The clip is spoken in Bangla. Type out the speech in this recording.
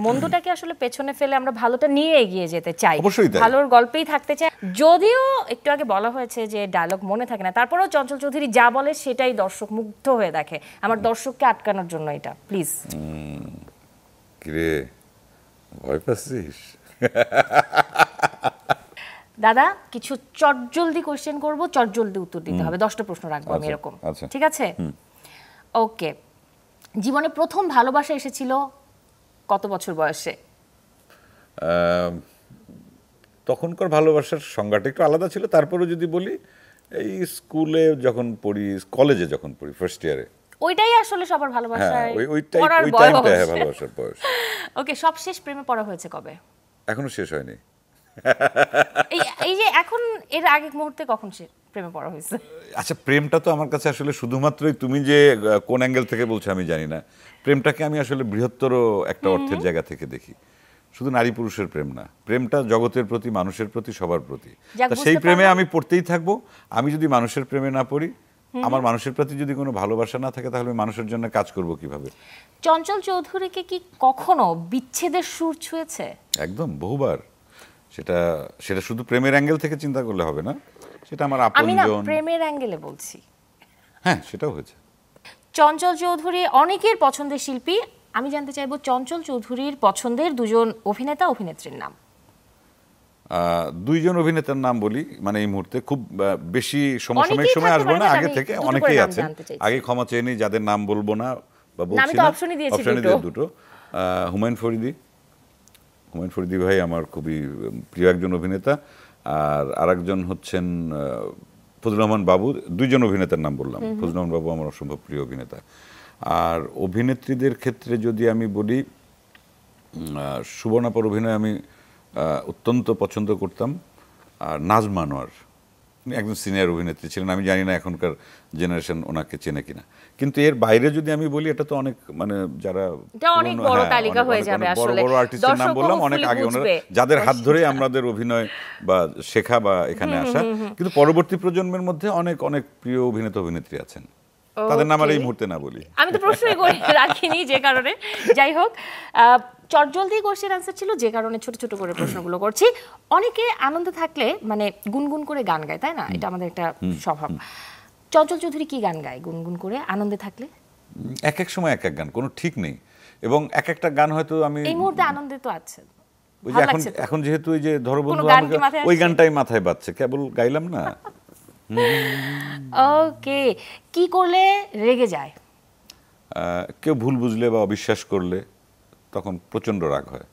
মন্দটাকে আসলে পেছনে ফেলে আমরা ভালোটা নিয়ে এগিয়ে যেতে চাই, অবশ্যই তাই। ভালোর গল্পেই থাকতে চাই। যদিও একটু আগে বলা হয়েছে যে ডায়লগ মনে থাকে না, তারপরেও চঞ্চল চৌধুরী যা বলে সেটাই দর্শক মুগ্ধ হয়ে দেখে। আমার দর্শককে আটকানোর জন্য এটা প্লিজ। কিরে ভয় পাচ্ছিস? দাদা কিছু চটজলদি কোশ্চেন করব, চটজলদি উত্তর দিতে হবে, 10টা প্রশ্ন রাখবো আমি এরকম, ঠিক আছে? ওকে, জীবনে প্রথম ভালোবাসা এসেছিল কত বছর বয়সে? তখনকার ভালোবাসার সংজ্ঞাটা একটু আলাদা ছিল। তারপরেও যদি বলি, এই স্কুলে যখন পড়ি, কলেজে যখন পড়ি, ফার্স্ট ইয়ারে। ওইটাই আসলে সবার ভালোবাসা, ওই টাইমটা ভালোবাসার বয়স। ওকে, সবশেষ প্রেমে পড়া হয়েছে কবে? এখনো শেষ হয়নি। এই যে এখন এর আগে মুহূর্তে কখন প্রেমে পড়া হয়েছে? আচ্ছা, প্রেমটা তো আমার কাছে আসলে শুধুমাত্রই, তুমি যে কোন অ্যাঙ্গেল থেকে বলছো আমি জানি না, প্রেমটাকে আমি আসলে বৃহত্তর একটা অর্থের জায়গা থেকে দেখি। শুধু নারী পুরুষের প্রেম না, প্রেমটা জগতের প্রতি, মানুষের প্রতি, সবার প্রতি। সেই প্রেমে আমি পড়তেই থাকবো। আমি যদি মানুষের প্রেমে না পড়ি, আমার মানুষের প্রতি যদি কোনো ভালোবাসা না থাকে, তাহলে মানুষের জন্য কাজ করব কিভাবে? চঞ্চল চৌধুরীকে কি কখনো বিচ্ছেদের সুর ছুঁয়েছে? একদম, বহুবার। সেটা শুধু প্রেমের অ্যাঙ্গেল থেকে চিন্তা করলে হবে না, সেটা আমার আপনজন। আমি না প্রেমের অ্যাঙ্গেলে বলছি। হ্যাঁ, সেটাও হয়েছে। চঞ্চল চৌধুরী অনেকের পছন্দের শিল্পী, আমি জানতে চাইবো চঞ্চল চৌধুরীর পছন্দের দুজন অভিনেতা অভিনেত্রীর নাম। দুইজন অভিনেতার নাম বলি, মানে এই মুহূর্তে খুব বেশি সমসাময়িক সময় আসবো না, আগে থেকে অনেকেই আছেন। আগে ক্ষমা চেয়ে নিই যাদের নাম বলবো না বা বলছি না, অপশনই দিয়ে দুটো। হুমায়ুন ফরিদি ভাই আমার খুবই প্রিয় একজন অভিনেতা, আর আরেকজন হচ্ছেন ফজলুর রহমান বাবু। দুইজন অভিনেতার নাম বললাম। ফজলুর রহমান বাবু আমার অসম্ভব প্রিয় অভিনেতা। আর অভিনেত্রীদের ক্ষেত্রে যদি আমি বলি, সুবর্ণাপার অভিনয় আমি অত্যন্ত পছন্দ করতাম। আর নাজমা আনোয়ার একজন সিনিয়র অভিনেত্রী ছিলেন, আমি জানি না এখনকার জেনারেশন ওনাকে চেনে কিনা। কিন্তু এর বাইরে যদি আমি বলি, এটা তো অনেক, মানে যারা বড় তালিকা হয়ে যাবে আসলে, বড় আর্টিস্টের নাম বললাম, অনেক আগে ওনারা, যাদের হাত ধরে আমাদের অভিনয় বা শেখা বা এখানে আসা। কিন্তু পরবর্তী প্রজন্মের মধ্যে অনেক অনেক প্রিয় অভিনেতা অভিনেত্রী আছেন, তাদের নাম আর এই মুহূর্তে না বলি। আমি তো প্রশ্নই করে রাখিনি যে কারণে। যাই হোক, চটজলদি কোশ্চেন আনসার ছিল যে কারণে ছোট ছোট করে প্রশ্নগুলো করছি। অনেকে আনন্দ থাকলে মানে গুনগুন করে গান গায়, তাই না? এটা আমাদের একটা স্বভাব। চঞ্চল চৌধুরী কি গান গায় গুনগুন করে আনন্দে থাকলে? এক এক সময় এক এক গান, কোনো ঠিক নেই। এবং এক একটা গান হয়তো আমি এই মুহূর্তে আনন্দে তো আছেন, ওই যে এখন যেহেতু ওই যে ধরো বন্ধু, ওই গানটাই মাথায় বাজছে, কেবল গাইলাম না। ওকে, কি করলে রেগে যায়? কেউ ভুল বুঝলে বা অবিশ্বাস করলে তখন প্রচন্ড রাগ হয়।